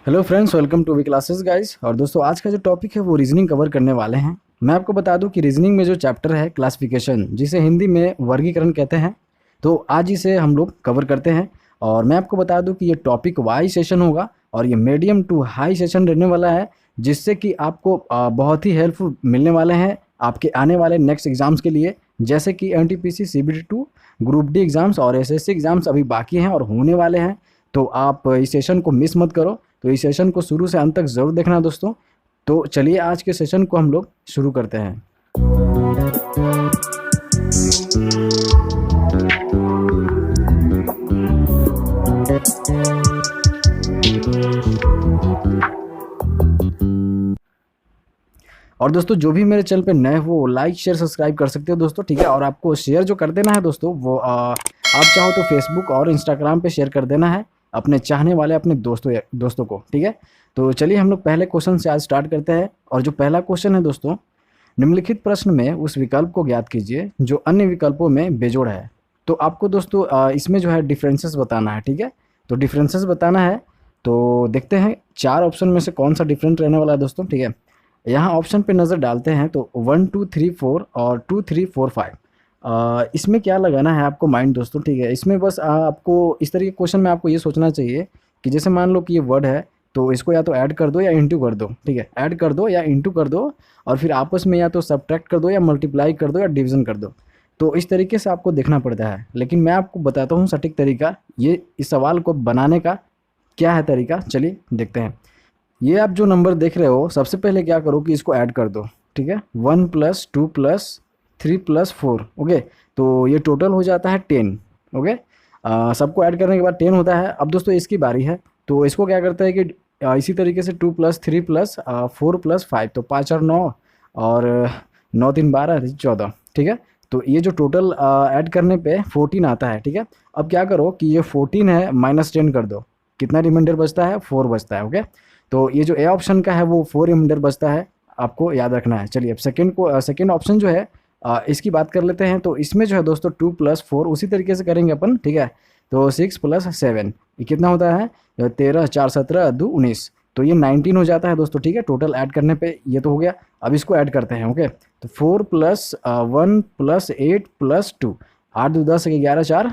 Hello friends, welcome to V classes guys. और दोस्तों, आज का जो टॉपिक है वो रीजनिंग कवर करने वाले हैं। मैं आपको बता दूं कि रीजनिंग में जो चैप्टर है क्लासिफिकेशन, जिसे हिंदी में वर्गीकरण कहते हैं, तो आज इसे हम लोग कवर करते हैं। और मैं आपको बता दूं कि ये टॉपिक वाई सेशन होगा और ये मीडियम टू हाई सेशन रहने वाला है, जिससे कि आपको बहुत ही हेल्पफुल मिलने वाले हैं आपके आने वाले नेक्स्ट एग्जाम्स के लिए, जैसे कि NTPC CBT 2, group D exams और SSC एग्जाम्स अभी बाकी हैं और होने वाले हैं। तो आप इस सेशन को मिस मत करो। तो इस सेशन को शुरू से अंत तक ज़रूर देखना दोस्तों। तो चलिए आज के सेशन को हम लोग शुरू करते हैं। और दोस्तों, जो भी मेरे चैनल पे नए हो वो लाइक शेयर सब्सक्राइब कर सकते हो दोस्तों, ठीक है। और आपको शेयर जो कर देना है दोस्तों, वो आप चाहो तो फेसबुक और इंस्टाग्राम पे शेयर कर देना है अपने चाहने वाले अपने दोस्तों को, ठीक है। तो चलिए हम लोग पहले क्वेश्चन से आज स्टार्ट करते हैं। और जो पहला क्वेश्चन है दोस्तों, निम्नलिखित प्रश्न में उस विकल्प को ज्ञात कीजिए जो अन्य विकल्पों में बेजोड़ है। तो आपको दोस्तों इसमें जो है डिफरेंसेस बताना है, ठीक है। तो डिफरेंसेस बताना है, तो देखते हैं 4 ऑप्शन में से कौन सा डिफरेंट रहने वाला है दोस्तों, ठीक है। यहाँ ऑप्शन पे नज़र डालते हैं तो 1 2 3 4 और 2 3 4 5। इसमें क्या लगाना है आपको माइंड दोस्तों, ठीक है। इसमें बस आपको इस तरीके क्वेश्चन में आपको ये सोचना चाहिए कि जैसे मान लो कि ये वर्ड है, तो इसको या तो ऐड कर दो या इंटू कर दो, ठीक है। ऐड कर दो या इंटू कर दो, और फिर आपस में या तो सब्ट्रैक्ट कर दो या मल्टीप्लाई कर दो या डिवीजन कर दो। तो इस तरीके से आपको देखना पड़ता है, लेकिन मैं आपको बताता हूँ सटीक तरीका ये इस सवाल को बनाने का क्या है तरीका। चलिए देखते हैं। ये आप जो नंबर देख रहे हो, सबसे पहले क्या करो कि इसको ऐड कर दो, ठीक है। 1 + 2 + 3 + 4, ओके। तो ये टोटल हो जाता है 10, ओके। सबको ऐड करने के बाद 10 होता है। अब दोस्तों इसकी बारी है, तो इसको क्या करता है कि इसी तरीके से 2 + 3 + 4 + 5, तो 5 और 9 और 9 3 12 14, ठीक है। तो ये जो टोटल ऐड करने पे 14 आता है, ठीक है। अब क्या करो कि ये 14 है -10 कर दो, कितना रिमाइंडर बचता है? 4 बचता है, ओके। तो ये जो ए ऑप्शन का है वो 4 रिमाइंडर बचता है, आपको याद रखना है। चलिए अब सेकंड ऑप्शन जो है इसकी बात कर लेते हैं। तो इसमें जो है दोस्तों 2 + 4 उसी तरीके से करेंगे अपन, ठीक है। तो 6 + 7 ये कितना होता है? 13 4 17 2 19, तो ये 19 हो जाता है दोस्तों, ठीक है। टोटल ऐड करने पे ये तो हो गया। अब इसको ऐड करते हैं, ओके। तो 4 + 1 + 8 + 2, 8 2 10 11 4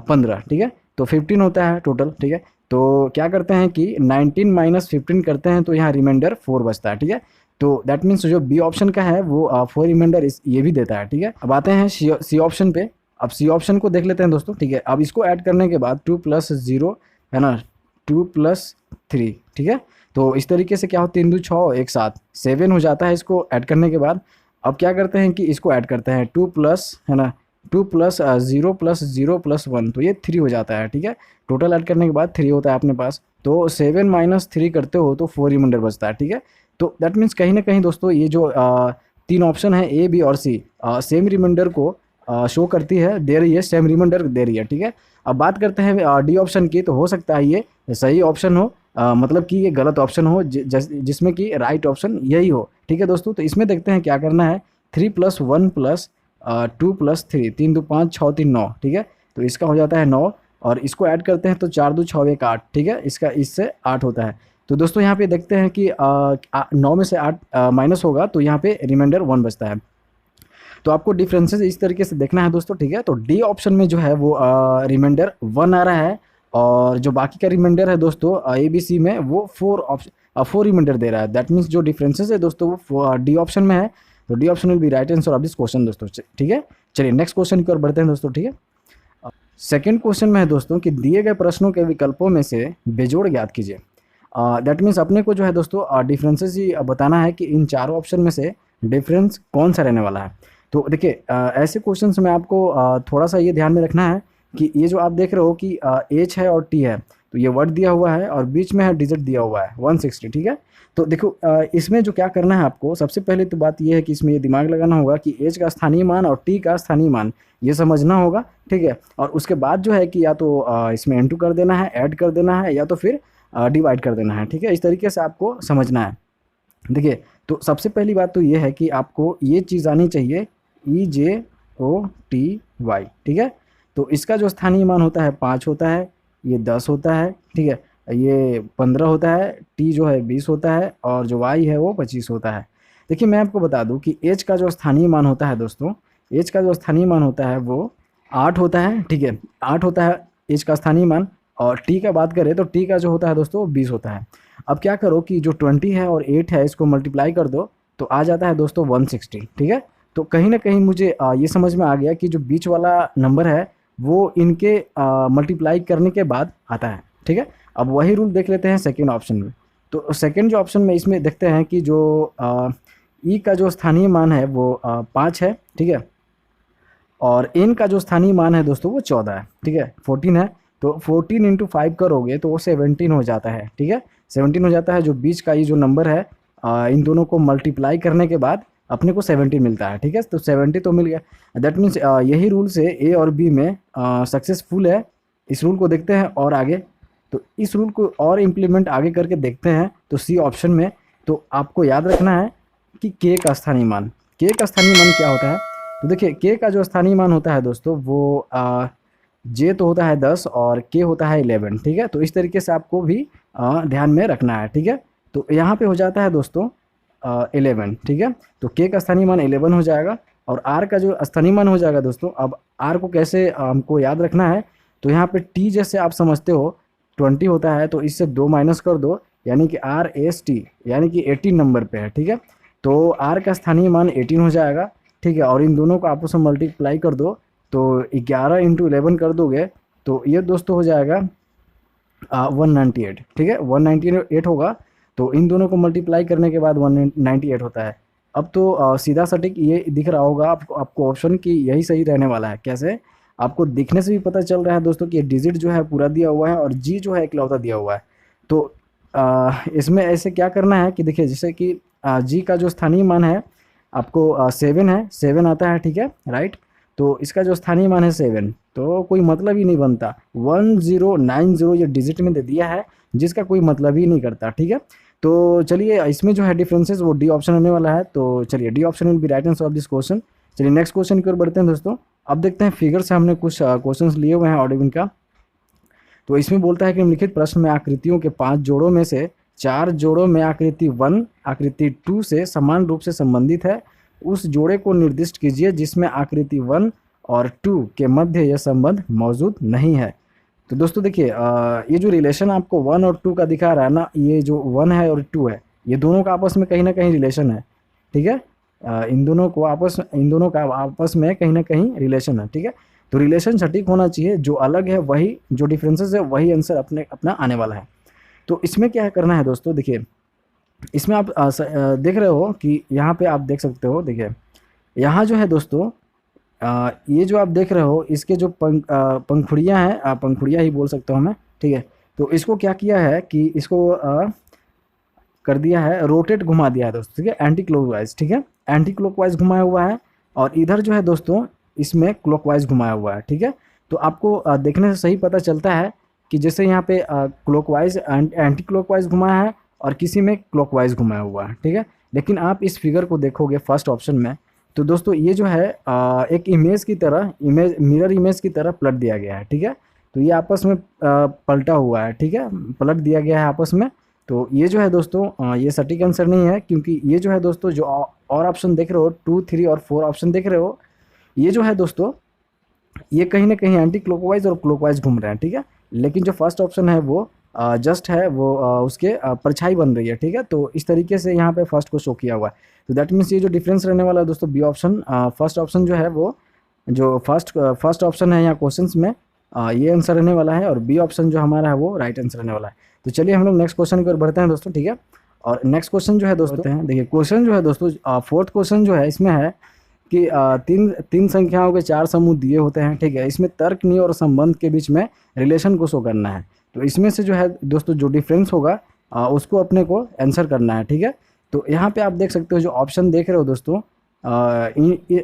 15, ठीक है। तो 15 होता है टोटल, ठीक है। तो क्या करते हैं कि 19 - 15 करते हैं, तो यहाँ रिमाइंडर 4 बचता है, ठीक है। तो दैट मीन्स जो बी ऑप्शन का है वो 4 रिमाइंडर ये भी देता है, ठीक है। अब आते हैं सी ऑप्शन पे। अब सी ऑप्शन को देख लेते हैं दोस्तों, ठीक है। अब इसको ऐड करने के बाद 2 + 0 है ना, 2 + 3, ठीक है। तो इस तरीके से क्या हो, 3 2 6 एक साथ 7 हो जाता है इसको ऐड करने के बाद। अब क्या करते हैं कि इसको ऐड करते हैं 2 प्लस है ना, 2 + 0 + 0 + 1, तो ये 3 हो जाता है, ठीक है। टोटल ऐड करने के बाद 3 होता है अपने पास। तो 7 - 3 करते हो तो 4 रिमाइंडर बचता है, ठीक है। तो दैट मीन्स कहीं ना कहीं दोस्तों ये जो 3 ऑप्शन है ए बी और सी, सेम रिमाइंडर को शो करती है, दे रही है, सेम रिमाइंडर दे रही है, ठीक है। अब बात करते हैं डी ऑप्शन की। तो हो सकता है ये सही ऑप्शन हो, मतलब कि ये गलत ऑप्शन हो, जिसमें कि राइट ऑप्शन यही हो, ठीक है दोस्तों। तो इसमें देखते हैं क्या करना है। 3 + 1 + 2 + 3, 3 2 5 6 3 9, ठीक है। तो इसका हो जाता है 9, और इसको ऐड करते हैं तो 4 2 6 1 8, ठीक है। इससे 8 होता है। तो दोस्तों यहाँ पे देखते हैं कि 9 में से 8 माइनस होगा, तो यहाँ पे रिमाइंडर 1 बचता है। तो आपको डिफरेंसेस इस तरीके से देखना है दोस्तों, ठीक है। तो डी ऑप्शन में जो है वो रिमाइंडर 1 आ रहा है, और जो बाकी का रिमाइंडर है दोस्तों ए बी सी में वो 4 रिमाइंडर दे रहा है। दैट मीन्स जो डिफरेंसेस है दोस्तों वो डी ऑप्शन में है। तो D option will be right answer of this question दोस्तों, ठीक है। चलिए नेक्स्ट क्वेश्चन की ओर बढ़ते हैं दोस्तों, ठीक है। सेकंड क्वेश्चन में है दोस्तों कि दिए गए प्रश्नों के विकल्पों में से बेजोड़ ज्ञात कीजिए। दैट मीन्स अपने को जो है दोस्तों डिफरेंसेस ही बताना है कि इन चारों ऑप्शन में से डिफरेंस कौन सा रहने वाला है। तो देखिए ऐसे क्वेश्चन में आपको थोड़ा सा ये ध्यान में रखना है कि ये जो आप देख रहे हो कि एच है और टी है, तो ये वर्ड दिया हुआ है और बीच में है डिजिट दिया हुआ है 160, ठीक है। तो देखो इसमें जो क्या करना है आपको, सबसे पहले तो बात ये है कि इसमें ये दिमाग लगाना होगा कि एच का स्थानीय मान और टी का स्थानीय मान ये समझना होगा, ठीक है। और उसके बाद जो है कि या तो इसमें इनटू कर देना है, ऐड कर देना है, या तो फिर डिवाइड कर देना है, ठीक है। इस तरीके से आपको समझना है। देखिए तो सबसे पहली बात तो ये है कि आपको ये चीज़ आनी चाहिए EJOTY, ठीक है। तो इसका जो स्थानीय मान होता है 5 होता है, ये 10 होता है, ठीक है। ये 15 होता है, टी जो है 20 होता है और जो वाई है वो 25 होता है। देखिए मैं आपको बता दूं कि एच का जो स्थानीय मान होता है दोस्तों, एच का जो स्थानीय मान होता है वो 8 होता है, ठीक है, 8 होता है एच का स्थानीय मान। और टी का बात करें तो टी का जो होता है दोस्तों 20 होता है। अब क्या करो कि जो 20 है और 8 है इसको मल्टीप्लाई कर दो तो आ जाता है दोस्तों 160, ठीक है। तो कहीं ना कहीं मुझे ये समझ में आ गया कि जो बीच वाला नंबर है वो इनके मल्टीप्लाई करने के बाद आता है, ठीक है। अब वही रूल देख लेते हैं सेकेंड ऑप्शन में। तो सेकेंड जो ऑप्शन में इसमें देखते हैं कि जो ई का जो स्थानीय मान है वो 5 है, ठीक है, और एन का जो स्थानीय मान है दोस्तों वो 14 है, ठीक है, 14 है। तो 14 इंटू 5 करोगे तो वो 17 हो जाता है, ठीक है, 17 हो जाता है। जो बीच का ये जो नंबर है इन दोनों को मल्टीप्लाई करने के बाद अपने को 17 मिलता है, ठीक है। तो 70 तो मिल गया। दैट मीन्स यही रूल से ए और बी में सक्सेसफुल है। इस रूल को देखते हैं और आगे, तो इस रूल को और इम्प्लीमेंट आगे करके देखते हैं तो सी ऑप्शन में। तो आपको याद रखना है कि के का स्थानीय मान, के का स्थानीय मान क्या होता है। तो देखिए के का जो स्थानीय मान होता है दोस्तों वो जे तो होता है 10 और के होता है 11, ठीक है। तो इस तरीके से आपको भी ध्यान में रखना है, ठीक है। तो यहाँ पे हो जाता है दोस्तों 11, ठीक है। तो के का स्थानीय मान 11 हो जाएगा और आर का जो स्थानीय मान हो जाएगा दोस्तों। अब आर को कैसे हमको याद रखना है, तो यहाँ पे टी जैसे आप समझते हो 20 होता है तो इससे 2 माइनस कर दो, यानी कि आर एस टी यानी कि 18 नंबर पे है, ठीक है। तो आर का स्थानीय मान 18 हो जाएगा, ठीक है। और इन दोनों को आपस में मल्टीप्लाई कर दो तो 11 इंटू 11 कर दोगे तो ये दोस्तों हो जाएगा 198, ठीक है, 198 होगा। तो इन दोनों को मल्टीप्लाई करने के बाद 198 होता है। अब तो सीधा सटीक ये दिख रहा होगा आपको ऑप्शन कि यही सही रहने वाला है। कैसे, आपको दिखने से भी पता चल रहा है दोस्तों कि ये डिजिट जो है पूरा दिया हुआ है और जी जो है इकलौता दिया हुआ है। तो इसमें ऐसे क्या करना है कि देखिए जैसे कि जी का जो स्थानीय मान है आपको 7 है, 7 आता है, ठीक है, राइट। तो इसका जो स्थानीय मान है 7, तो कोई मतलब ही नहीं बनता। 1090 ये डिजिट में दे दिया है जिसका कोई मतलब ही नहीं करता, ठीक है। तो चलिए इसमें जो है डिफरेंसेस वो डी ऑप्शन होने वाला है। तो चलिए D option will be right answer of this question. चलिए नेक्स्ट क्वेश्चन की ओर बढ़ते हैं दोस्तों। अब देखते हैं फिगर से हमने कुछ क्वेश्चंस लिए हुए हैं ऑडिविन का। तो इसमें बोलता है कि निम्नलिखित प्रश्न में आकृतियों के 5 जोड़ों में से 4 जोड़ों में आकृति 1 आकृति 2 से समान रूप से संबंधित है। उस जोड़े को निर्दिष्ट कीजिए जिसमें आकृति 1 और 2 के मध्य यह संबंध मौजूद नहीं है। तो दोस्तों देखिए ये जो रिलेशन आपको 1 और 2 का दिखा रहा है ना, ये जो 1 है और 2 है ये दोनों का आपस में कहीं ना कहीं रिलेशन है, ठीक है। इन दोनों का आपस में कहीं ना कहीं रिलेशन है, ठीक है। तो रिलेशन सटीक होना चाहिए, जो अलग है वही, जो डिफरेंसेस है वही आंसर अपना आने वाला है। तो इसमें क्या करना है दोस्तों, देखिए इसमें आप देख रहे हो कि यहाँ पे आप देख सकते हो, देखिए यहाँ जो है दोस्तों ये जो आप देख रहे हो इसके जो पंखुड़ियाँ हैं, पंखुड़ियाँ ही बोल सकता हूँ मैं, ठीक है। तो इसको क्या किया है कि इसको कर दिया है, रोटेट घुमा दिया है दोस्तों, ठीक है, एंटी क्लॉकवाइज, ठीक है, एंटी क्लॉकवाइज घुमाया हुआ है। और इधर जो है दोस्तों इसमें क्लॉकवाइज घुमाया हुआ है, ठीक है। तो आपको देखने से सही पता चलता है कि जैसे यहाँ पे क्लॉकवाइज एंटी क्लॉकवाइज घुमाया है और किसी में क्लॉकवाइज घुमाया हुआ है, ठीक है। लेकिन आप इस फिगर को देखोगे फर्स्ट ऑप्शन में तो दोस्तों ये जो है एक इमेज की तरह, मिरर इमेज की तरह पलट दिया गया है, ठीक है। तो ये आपस में पलटा हुआ है, ठीक है, पलट दिया गया है आपस में। तो ये जो है दोस्तों ये सटीक आंसर नहीं है, क्योंकि ये जो है दोस्तों जो और ऑप्शन देख रहे हो 2, 3 और 4 ऑप्शन देख रहे हो, ये जो है दोस्तों ये कहीं ना कहीं एंटी क्लॉकवाइज और क्लॉकवाइज घूम रहे हैं, ठीक है। लेकिन जो फर्स्ट ऑप्शन है वो जस्ट है, वो उसके परछाई बन रही है, ठीक है। तो इस तरीके से यहाँ पे फर्स्ट को शो किया हुआ है। तो दैट मीन्स ये जो डिफरेंस रहने वाला है दोस्तों बी ऑप्शन, फर्स्ट ऑप्शन जो है वो जो फर्स्ट ऑप्शन है यहाँ क्वेश्चन में ये आंसर रहने वाला है और बी ऑप्शन जो हमारा है वो राइट आंसर रहने वाला है। तो चलिए हम लोग नेक्स्ट क्वेश्चन की ओर बढ़ते हैं दोस्तों, ठीक है। और नेक्स्ट क्वेश्चन जो है दोस्तों, देखिए क्वेश्चन जो है दोस्तों फोर्थ क्वेश्चन जो है इसमें है कि तीन संख्याओं के 4 समूह दिए होते हैं, ठीक है। इसमें तर्क नहीं और संबंध के बीच में रिलेशन को शो करना है। तो इसमें से जो है दोस्तों जो डिफरेंस होगा उसको अपने को आंसर करना है, ठीक है। तो यहाँ पे आप देख सकते हो जो ऑप्शन देख रहे हो दोस्तों,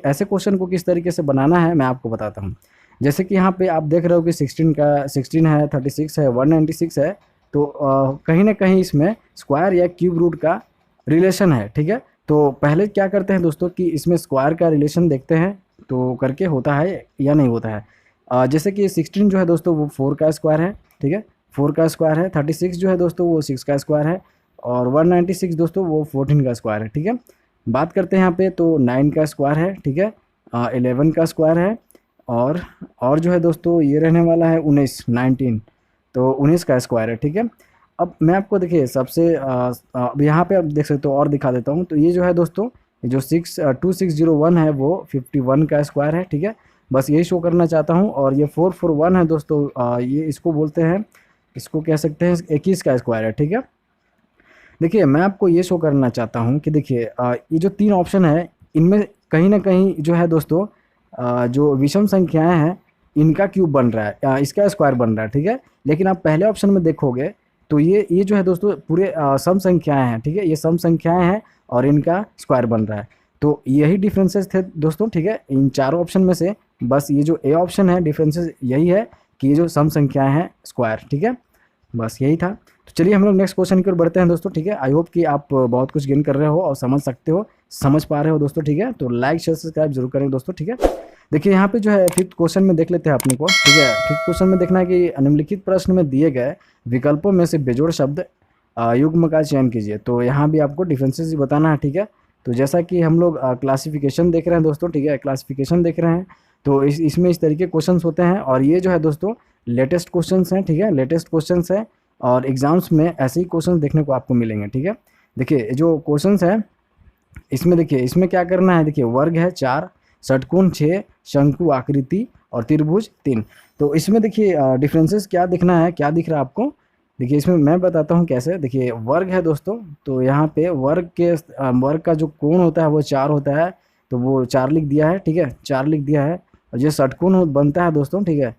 ऐसे क्वेश्चन को किस तरीके से बनाना है मैं आपको बताता हूँ। जैसे कि यहाँ पे आप देख रहे हो कि 16 है, 36 है, 196 है। तो कहीं ना कहीं इसमें स्क्वायर या क्यूब रूट का रिलेशन है, ठीक है। तो पहले क्या करते हैं दोस्तों कि इसमें स्क्वायर का रिलेशन देखते हैं तो करके होता है या नहीं होता है। जैसे कि 16 जो है दोस्तों वो 4 का स्क्वायर है, ठीक है, 4 का स्क्वायर है, 36 जो है दोस्तों वो 6 का स्क्वायर है, और 196 दोस्तों वो 14 का स्क्वायर है, ठीक है। बात करते हैं यहाँ पे तो 9 का स्क्वायर है, ठीक है, 11 का स्क्वायर है, और जो है दोस्तों ये रहने वाला है 19, तो 19 का स्क्वायर है, ठीक है। अब मैं आपको देखिए सबसे अब यहाँ पे आप देख सकते हो और दिखा देता हूँ। तो ये जो है दोस्तों ये जो 2601 है वो 51 का स्क्वायर है, ठीक है। बस यही शो करना चाहता हूँ। और ये 441 है दोस्तों, ये इसको बोलते हैं, इसको कह सकते हैं 21 का स्क्वायर है, ठीक है। देखिए मैं आपको ये शो करना चाहता हूँ कि देखिए ये जो 3 ऑप्शन है इनमें कहीं ना कहीं जो है दोस्तों जो विषम संख्याएं हैं इनका क्यूब बन रहा है, इसका स्क्वायर बन रहा है, ठीक है। लेकिन आप पहले ऑप्शन में देखोगे तो ये जो है दोस्तों पूरे सम संख्याएं हैं, ठीक है, ये सम संख्याएं हैं और इनका स्क्वायर बन रहा है। तो यही डिफरेंसेस थे दोस्तों, ठीक है, इन चारों ऑप्शन में से। बस ये जो ए ऑप्शन है डिफरेंसेस यही है कि ये जो सम संख्याएं हैं स्क्वायर, ठीक है, बस यही था। तो चलिए हम लोग नेक्स्ट क्वेश्चन की ओर बढ़ते हैं दोस्तों, ठीक है। आई होप कि आप बहुत कुछ गेन कर रहे हो और समझ सकते हो, समझ पा रहे हो दोस्तों, ठीक है। तो लाइक शेयर सब्सक्राइब जरूर करें दोस्तों, ठीक है। देखिए यहाँ पे जो है 5th क्वेश्चन में देख लेते हैं अपने को, ठीक है। 5th क्वेश्चन में देखना है कि निम्नलिखित प्रश्न में दिए गए विकल्पों में से बेजोड़ शब्द युग्म का चयन कीजिए। तो यहाँ भी आपको डिफरेंसेस ही बताना है, ठीक है। तो जैसा कि हम लोग क्लासिफिकेशन देख रहे हैं दोस्तों, ठीक है, क्लासिफिकेशन देख रहे हैं, तो इसमें इस तरीके क्वेश्चंस होते हैं। और ये जो है दोस्तों लेटेस्ट क्वेश्चंस हैं, ठीक है, लेटेस्ट क्वेश्चंस है, और एग्जाम्स में ऐसे ही क्वेश्चन देखने को आपको मिलेंगे, ठीक है। देखिए जो क्वेश्चंस है इसमें देखिए इसमें क्या करना है, देखिए वर्ग है 4, षटकोण 6, शंकु आकृति और त्रिभुज 3। तो इसमें देखिए डिफरेंसेस क्या दिखना है, क्या दिख रहा है आपको, देखिए इसमें मैं बताता हूँ कैसे। देखिए वर्ग है दोस्तों, तो यहाँ पे वर्ग का जो कोण होता है वो 4 होता है, तो वो 4 लिख दिया है, ठीक है, 4 लिख दिया है। और जो षटकोण बनता है दोस्तों, ठीक है,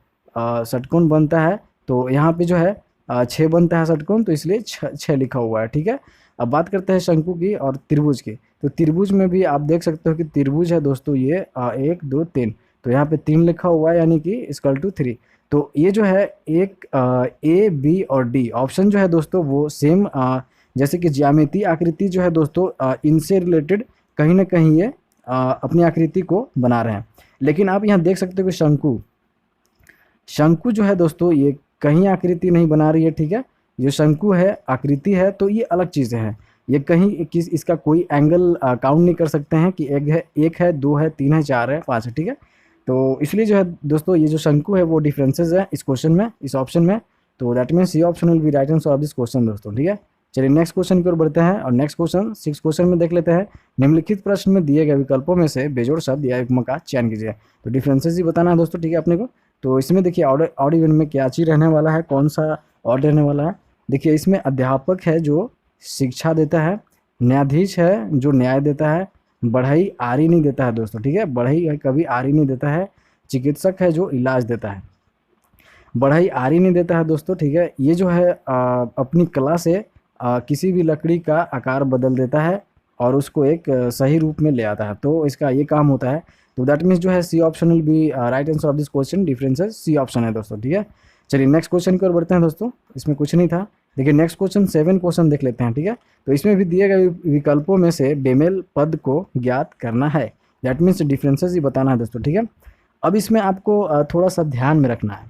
षटकोण बनता है, तो यहाँ पे जो है 6 बनता है षटकोण, तो इसलिए 6 लिखा हुआ है, ठीक है। अब बात करते हैं शंकु की और त्रिभुज की। तो त्रिभुज में भी आप देख सकते हो कि त्रिभुज है दोस्तों ये 1 2 3, तो यहाँ पे 3 लिखा हुआ है, यानी कि इक्वल टू 3। तो ये जो है एक ए बी और डी ऑप्शन जो है दोस्तों वो सेम, जैसे कि ज्यामितीय आकृति जो है दोस्तों इनसे रिलेटेड कहीं ना कहीं ये अपनी आकृति को बना रहे हैं। लेकिन आप यहाँ देख सकते हो कि शंकु जो है दोस्तों ये कहीं आकृति नहीं बना रही है, ठीक है। जो शंकु है आकृति है, तो ये अलग चीज़ें हैं, ये कहीं इसका कोई एंगल काउंट नहीं कर सकते हैं कि एक है 2 है 3 है 4 है 5 है, ठीक है। तो इसलिए जो है दोस्तों ये जो शंकु है वो डिफरेंसेस है इस क्वेश्चन में, इस ऑप्शन में। तो दैट मीन्स ये option will be right answer of this question दोस्तों, ठीक है। चलिए नेक्स्ट क्वेश्चन की ओर बढ़ते हैं, और नेक्स्ट क्वेश्चन 6 क्वेश्चन में देख लेते हैं। निम्नलिखित प्रश्न में दिए गए विकल्पों में से बेजोड़ शब्द या युग्म का चयन कीजिए। तो डिफरेंसेस ही बताना है दोस्तों, ठीक है, अपने को। तो इसमें देखिए ऑड इवन में क्या चीज रहने वाला है, कौन सा ऑड रहने वाला है। देखिए इसमें अध्यापक है जो शिक्षा देता है, न्यायाधीश है जो न्याय देता है, बढ़ई आरी नहीं देता है दोस्तों, ठीक है, बढ़ई कभी आरी नहीं देता है, चिकित्सक है जो इलाज देता है, बढ़ई आरी नहीं देता है दोस्तों, ठीक है। ये जो है अपनी कला से किसी भी लकड़ी का आकार बदल देता है और उसको एक सही रूप में ले आता है, तो इसका ये काम होता है। तो दैट मीन्स जो है C option will be right answer of this question, differences C option है दोस्तों, ठीक है। चलिए नेक्स्ट क्वेश्चन की ओर बढ़ते हैं दोस्तों, इसमें कुछ नहीं था। देखिए नेक्स्ट क्वेश्चन 7 क्वेश्चन देख लेते हैं, ठीक है। तो इसमें भी दिए गए विकल्पों में से बेमेल पद को ज्ञात करना है, दैट मीन्स डिफरेंसेस ही बताना है दोस्तों, ठीक है। अब इसमें आपको थोड़ा सा ध्यान में रखना है,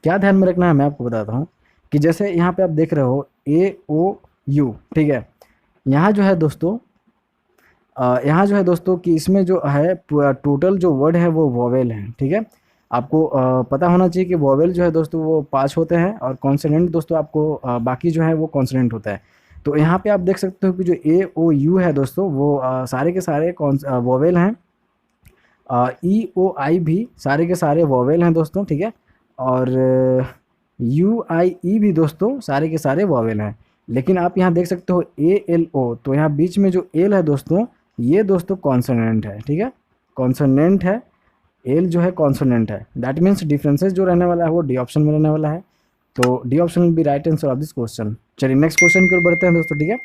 क्या ध्यान में रखना है मैं आपको बताता हूँ कि जैसे यहाँ पे आप देख रहे हो AOU, ठीक है, यहाँ जो है दोस्तों यहाँ जो है दोस्तों कि इसमें जो है टोटल जो वर्ड है वो वॉवेल है, ठीक है। आपको पता होना चाहिए कि वॉवेल जो है दोस्तों वो 5 होते हैं और कॉन्सोनेंट दोस्तों आपको बाकी जो है वो कॉन्सोनेंट होता है। तो यहाँ पे आप देख सकते हो कि जो AOU है दोस्तों वो सारे के सारे वॉवेल हैं, EOI भी सारे के सारे वॉवेल हैं दोस्तों, ठीक है। और UIE भी दोस्तों सारे के सारे वॉवेल हैं। लेकिन आप यहाँ देख सकते हो ALO, तो यहाँ बीच में जो एल है दोस्तों ये दोस्तों कॉन्सोनेंट है, ठीक है, कॉन्सोनेंट है, एल जो है कॉन्सोनेंट है। दैट मीन्स डिफरेंसेस जो रहने वाला है वो डी ऑप्शन में रहने वाला है, तो D option will be right answer of this question. चलिए नेक्स्ट क्वेश्चन की ओर बढ़ते हैं दोस्तों, ठीक है।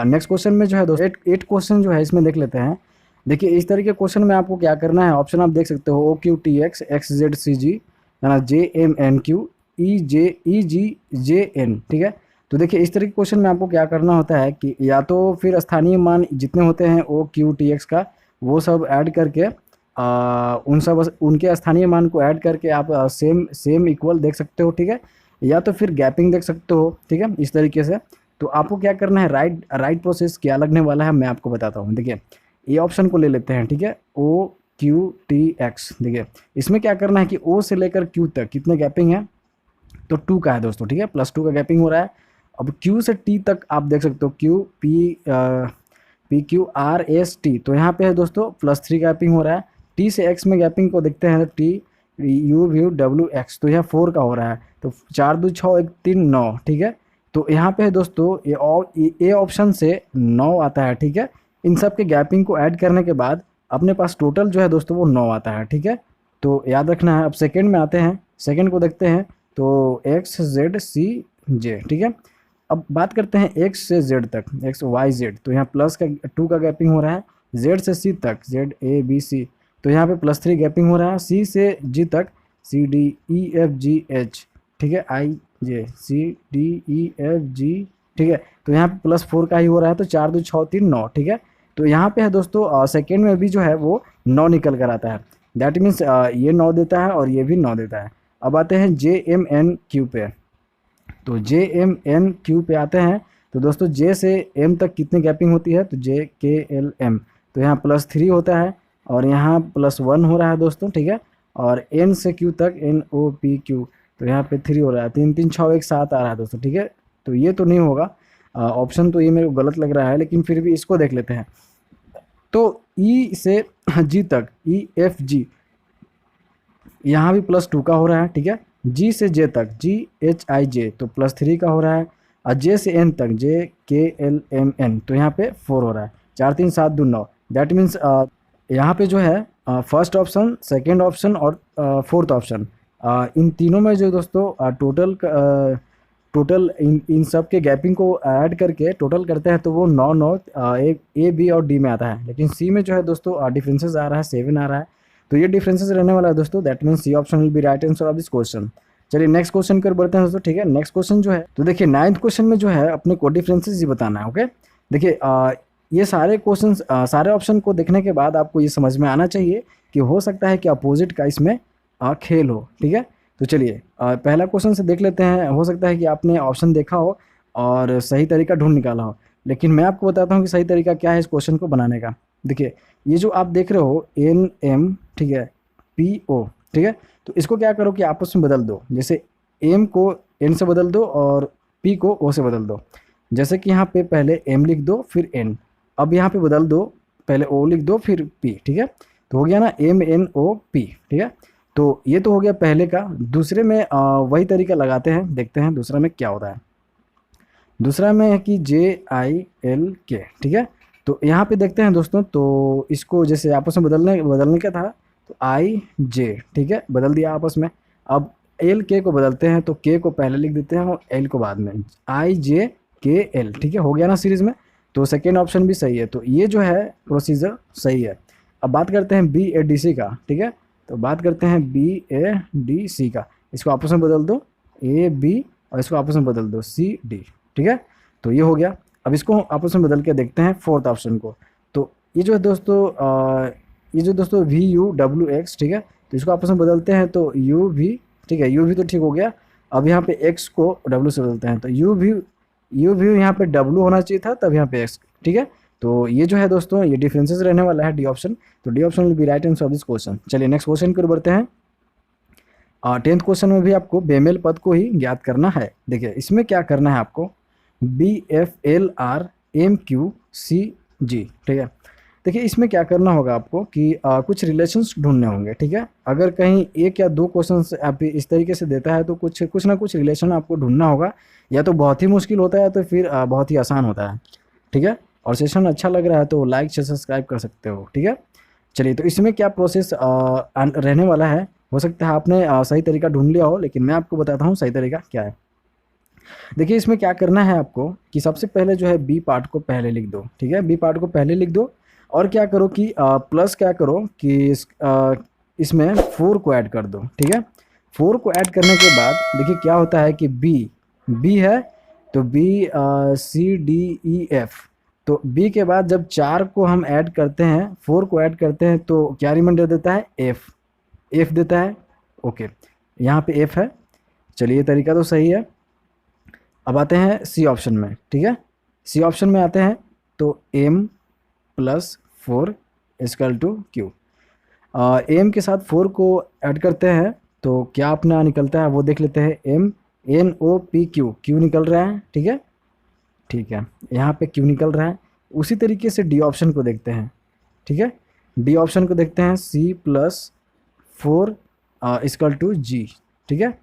नेक्स्ट क्वेश्चन में जो है दोस्तों 8 क्वेश्चन जो है इसमें देख लेते हैं। देखिए इस तरीके क्वेश्चन में आपको क्या करना है, ऑप्शन आप देख सकते हो OQTX XZCG है ना, JMNQ EGJN, ठीक है। तो देखिए इस तरह के क्वेश्चन में आपको क्या करना होता है कि या तो फिर स्थानीय मान जितने होते हैं OQTX का वो सब ऐड करके उनके स्थानीय मान को ऐड करके आप सेम इक्वल देख सकते हो, ठीक है। या तो फिर गैपिंग देख सकते हो, ठीक है, इस तरीके से। तो आपको क्या करना है, राइट प्रोसेस क्या लगने वाला है मैं आपको बताता हूँ। देखिए ए ऑप्शन को ले लेते हैं, ठीक है, OQTX। देखिए इसमें क्या करना है कि O से लेकर Q तक कितने गैपिंग है, तो 2 का है दोस्तों, ठीक है, +2 का गैपिंग हो रहा है। अब Q से T तक आप देख सकते हो, PQRST, तो यहाँ पे है दोस्तों +3 गैपिंग हो रहा है। T से X में गैपिंग को देखते हैं, TUVWX, तो यहाँ 4 का हो रहा है। तो 4 2 6 1 3 9, ठीक है। तो यहाँ पे है दोस्तों ए ऑप्शन से 9 आता है, ठीक है। इन सब के गैपिंग को ऐड करने के बाद अपने पास टोटल जो है दोस्तों वो 9 आता है, ठीक है। तो याद रखना है। अब सेकंड में आते हैं, सेकंड को देखते हैं, तो XZCJ, ठीक है। अब बात करते हैं X से Z तक, XYZ, तो यहाँ +2 का गैपिंग हो रहा है। Z से C तक, ZABC, तो यहाँ पे +3 गैपिंग हो रहा है। C से G तक, CDEFGH, ठीक है, IJCDEFG, ठीक है, तो यहाँ पे +4 का ही हो रहा है। तो 4 2 6 3 9, ठीक है। तो यहाँ पे है दोस्तों सेकेंड में भी जो है वो 9 निकल कर आता है। दैट मीन्स ये 9 देता है और ये भी 9 देता है। अब आते हैं JMNQ पे, तो JMNQ पे आते हैं। तो दोस्तों J से M तक कितनी गैपिंग होती है, तो JKLM, तो यहाँ +3 होता है और यहाँ +1 हो रहा है दोस्तों, ठीक है। और N से Q तक NOPQ, तो यहाँ पे 3 हो रहा है। 3 3 6 1 7 आ रहा है दोस्तों, ठीक है। तो ये तो नहीं होगा ऑप्शन, तो ये मेरे को गलत लग रहा है, लेकिन फिर भी इसको देख लेते हैं। तो E से G तक, EFG, यहाँ भी +2 का हो रहा है, ठीक है। G से J तक, GHIJ, तो +3 का हो रहा है। और J से N तक, JKLMN, तो यहाँ पे 4 हो रहा है। 4 3 7 2 9, दैट मीन्स यहाँ पे जो है फर्स्ट ऑप्शन, सेकेंड ऑप्शन और फोर्थ ऑप्शन, इन तीनों में जो दोस्तों टोटल इन सब के गैपिंग को ऐड करके टोटल करते हैं तो वो 9 9 A B और D में आता है। लेकिन C में जो है दोस्तों डिफरेंसेस आ रहा है, 7 आ रहा है। तो ये डिफरेंसेस रहने वाला है दोस्तों। That means C option will be right answer of this question. चलिए नेक्स्ट क्वेश्चन कर बढ़ते हैं दोस्तों, ठीक है। नेक्स्ट क्वेश्चन जो है, तो देखिए 9th क्वेश्चन में जो है अपने को डिफरेंसेस ही बताना है, ओके। देखिए ये सारे क्वेश्चन, सारे ऑप्शन को देखने के बाद आपको ये समझ में आना चाहिए कि हो सकता है कि अपोजिट का इसमें खेल हो, ठीक है। तो चलिए पहला क्वेश्चन से देख लेते हैं। हो सकता है कि आपने ऑप्शन देखा हो और सही तरीका ढूंढ निकाला हो, लेकिन मैं आपको बताता हूँ कि सही तरीका क्या है इस क्वेश्चन को बनाने का। देखिए ये जो आप देख रहे हो NM, ठीक है, PO, ठीक है, तो इसको क्या करो कि आपस में बदल दो। जैसे M को N से बदल दो और P को O से बदल दो। जैसे कि यहाँ पे पहले M लिख दो फिर N, अब यहाँ पे बदल दो, पहले O लिख दो फिर P, ठीक है। तो हो गया ना MNOP, ठीक है। तो ये तो हो गया पहले का। दूसरे में वही तरीका लगाते हैं, देखते हैं दूसरा में क्या होता है। दूसरा में है कि JILK, ठीक है। तो यहाँ पे देखते हैं दोस्तों, तो इसको जैसे आपस में बदलने का था, तो IJ, ठीक है, बदल दिया आपस में। अब LK को बदलते हैं, तो K को पहले लिख देते हैं और L को बाद में, IJKL, ठीक है, हो गया ना सीरीज में। तो सेकेंड ऑप्शन भी सही है। तो ये जो है प्रोसीजर सही है। अब बात करते हैं BADC का, ठीक है। तो बात करते हैं BADC का, इसको आपस में बदल दो AB और इसको आपस में बदल दो CD, ठीक है। तो ये हो गया। अब इसको आपस में बदल के देखते हैं फोर्थ ऑप्शन को। तो ये जो है दोस्तों VUWX, ठीक है, तो इसको आपस में बदलते हैं तो UV, ठीक है, UV तो ठीक हो गया। अब यहाँ पे X को W से बदलते हैं तो UV यहाँ पे W होना चाहिए था, तब यहाँ पे X, ठीक है। तो ये जो है दोस्तों ये डिफरेंसेस रहने वाला है डी ऑप्शन। तो D option will be right answer of this question. चलिए नेक्स्ट क्वेश्चन की ओर बढ़ते हैं। 10th क्वेश्चन में भी आपको बेमेल पद को ही ज्ञात करना है। देखिए इसमें क्या करना है आपको, BFLRMQCG, ठीक है। देखिए इसमें क्या करना होगा आपको कि कुछ रिलेशंस ढूंढने होंगे, ठीक है। अगर कहीं एक या दो क्वेश्चन आप इस तरीके से देता है तो कुछ ना कुछ रिलेशन आपको ढूंढना होगा। या तो बहुत ही मुश्किल होता है तो फिर बहुत ही आसान होता है, ठीक है। और सेशन अच्छा लग रहा है तो लाइक शेयर सब्सक्राइब कर सकते हो, ठीक है। चलिए तो इसमें क्या प्रोसेस रहने वाला है, हो सकता है आपने सही तरीका ढूंढ लिया हो, लेकिन मैं आपको बताता हूँ सही तरीका क्या है। देखिए इसमें क्या करना है आपको कि सबसे पहले जो है बी पार्ट को पहले लिख दो, ठीक है, बी पार्ट को पहले लिख दो। और क्या करो कि प्लस क्या करो कि इसमें 4 को ऐड कर दो, ठीक है। 4 को ऐड करने के बाद देखिए क्या होता है कि बी है तो BCDEF, तो बी के बाद जब 4 को हम ऐड करते हैं, 4 को ऐड करते हैं तो क्या रिमाइंडर देता है, एफ देता है। ओके यहाँ पे एफ है। चलिए, ये तरीका तो सही है। अब आते हैं सी ऑप्शन में, ठीक है। सी ऑप्शन में आते हैं तो M plus 4 equal to Q. M के साथ 4 को ऐड करते हैं तो क्या अपना निकलता है वो देख लेते हैं। M N O P Q, Q निकल रहा है, ठीक है। ठीक है, यहाँ पे क्यू निकल रहा है। उसी तरीके से डी ऑप्शन को देखते हैं, ठीक है। डी ऑप्शन को देखते हैं, C plus 4 equal to G, ठीक है।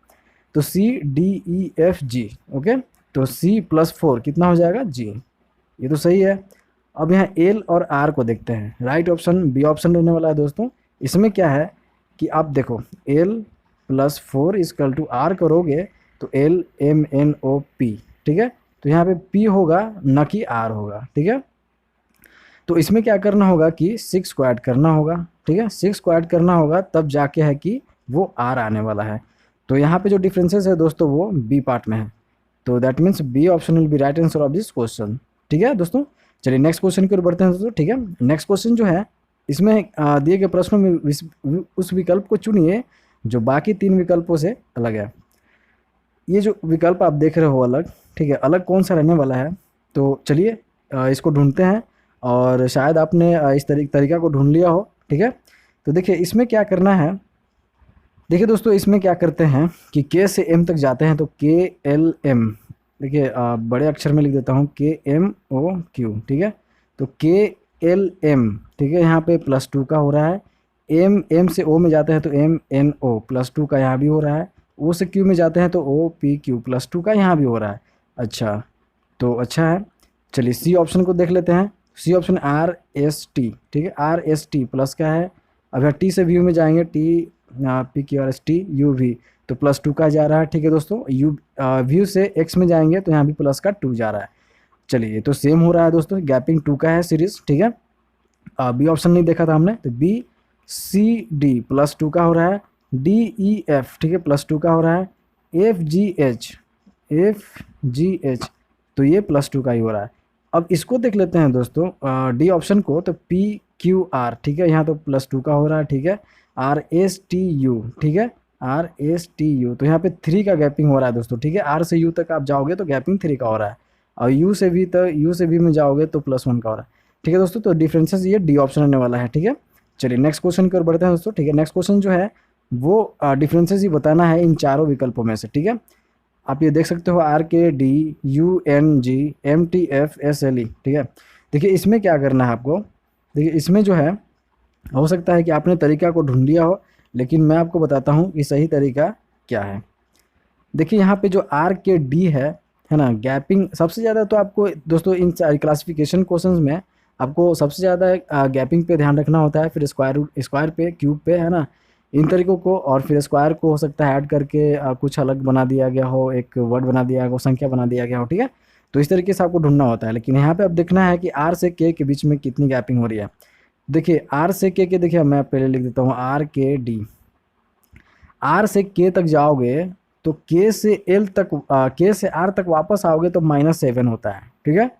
तो C D E F G, okay. तो सी प्लस 4 कितना हो जाएगा, जी। ये तो सही है। अब यहाँ एल और आर को देखते हैं। राइट ऑप्शन बी ऑप्शन रहने वाला है दोस्तों। इसमें क्या है कि आप देखो, L plus 4 equal to R करोगे तो L M N O P, ठीक है। तो यहाँ पे पी होगा न कि आर होगा, ठीक है। तो इसमें क्या करना होगा कि 6 को ऐड करना होगा, ठीक है। 6 को ऐड करना होगा तब जाके है कि वो आर आने वाला है। तो यहाँ पे जो डिफरेंसेस है दोस्तों वो बी पार्ट में है। तो that means B option will be right answer of this question, ठीक है दोस्तों। चलिए नेक्स्ट क्वेश्चन की ओर बढ़ते हैं दोस्तों, ठीक है। नेक्स्ट क्वेश्चन जो है इसमें दिए गए प्रश्नों में उस विकल्प को चुनिए जो बाकी 3 विकल्पों से अलग है। ये जो विकल्प आप देख रहे हो अलग, ठीक है, अलग कौन सा रहने वाला है। तो चलिए इसको ढूंढते हैं और शायद आपने इस तरीका को ढूंढ लिया हो, ठीक है। तो देखिए इसमें क्या करना है। देखिए दोस्तों इसमें क्या करते हैं कि के से एम तक जाते हैं तो के एल एम, देखिए बड़े अक्षर में लिख देता हूँ, के एम ओ क्यू, ठीक है। तो के एल एम, ठीक है, यहाँ पे +2 का हो रहा है। एम एम से ओ में जाते हैं तो एम एन ओ +2 का यहाँ भी हो रहा है। ओ से क्यू में जाते हैं तो ओ पी क्यू +2 का यहाँ भी हो रहा है। अच्छा, तो अच्छा है। चलिए सी ऑप्शन को देख लेते हैं। C option R S T, ठीक है, आर एस टी प्लस का है। अगर टी से व्यू में जाएंगे, T P Q R S T U V, तो +2 का जा रहा है, ठीक है दोस्तों। यू व्यू से एक्स में जाएंगे तो यहाँ भी प्लस का 2 जा रहा है। चलिए तो सेम हो रहा है दोस्तों, गैपिंग 2 का है सीरीज, ठीक है। बी ऑप्शन नहीं देखा था हमने, तो बी सी डी +2 का हो रहा है। डी ई एफ, ठीक है, +2 का हो रहा है। एफ जी एच, तो ये +2 का ही हो रहा है। अब इसको देख लेते हैं दोस्तों, डी ऑप्शन को, तो पी क्यू आर, ठीक है, यहाँ तो +2 का हो रहा है, ठीक है। आर एस टी यू, ठीक है, आर एस टी यू, तो यहाँ पे 3 का गैपिंग हो रहा है दोस्तों, ठीक है। आर से यू तक आप जाओगे तो गैपिंग 3 का हो रहा है, और यू से भी में जाओगे तो +1 का हो रहा है, ठीक है दोस्तों। तो डिफरेंसेस ये डी ऑप्शन रहने वाला है, ठीक है। चलिए नेक्स्ट क्वेश्चन की ओर बढ़ते हैं दोस्तों, ठीक है। नेक्स्ट क्वेश्चन जो है वो डिफरेंसेस ही बताना है इन चारों विकल्पों में से, ठीक है। आप ये देख सकते हो, R K D U N G M T F S L E, ठीक है। देखिए इसमें क्या करना है आपको। देखिए इसमें जो है हो सकता है कि आपने तरीका को ढूंढ लिया हो, लेकिन मैं आपको बताता हूँ कि सही तरीका क्या है। देखिए यहाँ पे जो आर के डी है ना, गैपिंग सबसे ज़्यादा तो आपको दोस्तों इन क्लासिफिकेशन क्वेश्चंस में आपको सबसे ज़्यादा गैपिंग पे ध्यान रखना होता है, फिर स्क्वायर पे, क्यूब पे, है ना, इन तरीकों को। और फिर स्क्वायर को हो सकता है ऐड करके कुछ अलग बना दिया गया हो, एक वर्ड बना दिया गया हो, संख्या बना दिया गया हो, ठीक है। तो इस तरीके से आपको ढूंढना होता है। लेकिन यहाँ पे अब देखना है कि आर से के बीच में कितनी गैपिंग हो रही है। देखिए आर से के देखिए मैं पहले लिख देता हूँ, आर के डी। आर से के तक जाओगे तो के से एल तक, के से आर तक वापस आओगे तो -7 होता है, ठीक है।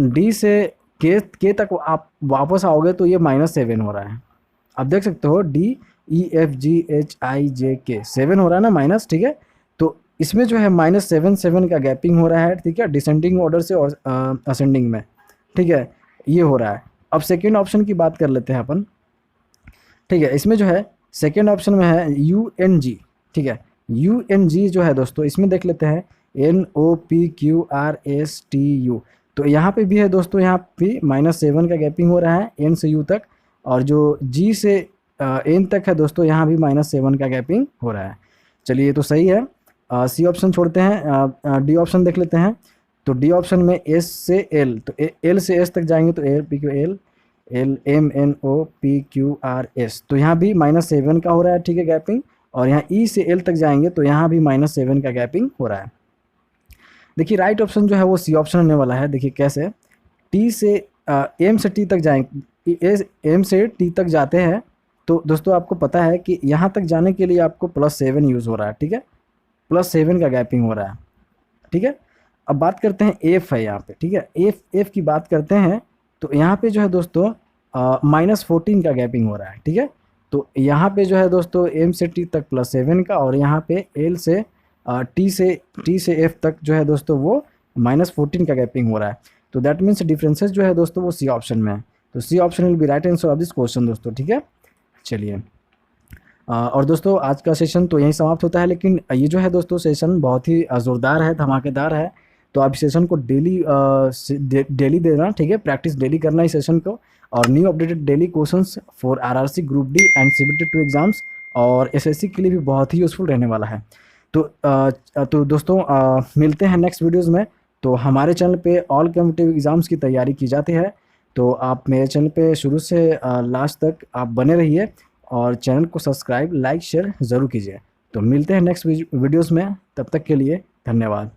डी से के तक आप वापस आओगे तो ये -7 हो रहा है। आप देख सकते हो, D E F G H I J K 7 हो रहा है ना माइनस, ठीक है। तो इसमें जो है -7 का गैपिंग हो रहा है, ठीक है, डिसेंडिंग ऑर्डर से और असेंडिंग में, ठीक है, ये हो रहा है। अब सेकेंड ऑप्शन की बात कर लेते हैं अपन, ठीक है। इसमें जो है सेकेंड ऑप्शन में है यू एन जी, ठीक है। यू एन जी जो है दोस्तों, इसमें देख लेते हैं N O P Q R S T U, तो यहाँ पे भी है दोस्तों, यहाँ पे -7 का गैपिंग हो रहा है एन से यू तक। और जो जी से एन तक है दोस्तों, यहाँ भी -7 का गैपिंग हो रहा है। चलिए तो सही है। सी ऑप्शन छोड़ते हैं, डी ऑप्शन देख लेते हैं। तो डी ऑप्शन में एस से एल, तो एल से एस तक जाएंगे तो L P Q L L M N O P Q R S, तो यहाँ भी -7 का हो रहा है, ठीक है, गैपिंग। और यहाँ ई से एल तक जाएंगे तो यहाँ भी -7 का गैपिंग हो रहा है। देखिए राइट ऑप्शन जो है वो सी ऑप्शन होने वाला है। देखिए कैसे, टी से एम से टी तक जाएंगे, एम से टी तक जाते हैं तो दोस्तों आपको पता है कि यहाँ तक जाने के लिए आपको +7 यूज़ हो रहा है, ठीक है, +7 का गैपिंग हो रहा है, ठीक है। अब बात करते हैं एफ है यहाँ पे, ठीक है, एफ की बात करते हैं तो यहाँ पे जो है दोस्तों -14 का गैपिंग हो रहा है, ठीक है। तो यहाँ पे जो है दोस्तों एम से टी तक +7 का, और यहाँ पे एल से टी से एफ तक जो है दोस्तों वो -14 का गैपिंग हो रहा है। तो दैट मीन्स डिफरेंसेस जो है दोस्तों वो सी ऑप्शन में है। तो C option will be right answer of this question दोस्तों, ठीक है। चलिए और दोस्तों आज का सेशन तो यहीं समाप्त होता है, लेकिन ये जो है दोस्तों सेशन बहुत ही ज़ोरदार है, धमाकेदार है। तो आप इस सेशन को डेली देना, ठीक है, प्रैक्टिस डेली करना इस सेशन को। और new updated daily questions for RRC group D and CBT 2 exams और एसएससी के लिए भी बहुत ही यूज़फुल रहने वाला है। तो दोस्तों मिलते हैं नेक्स्ट वीडियोज़ में। तो हमारे चैनल पे ऑल कॉम्पिटिटिव एग्ज़ाम्स की तैयारी की जाती है, तो आप मेरे चैनल पे शुरू से लास्ट तक आप बने रहिए और चैनल को सब्सक्राइब, लाइक, शेयर ज़रूर कीजिए। तो मिलते हैं नेक्स्ट वीडियोज़ में, तब तक के लिए धन्यवाद।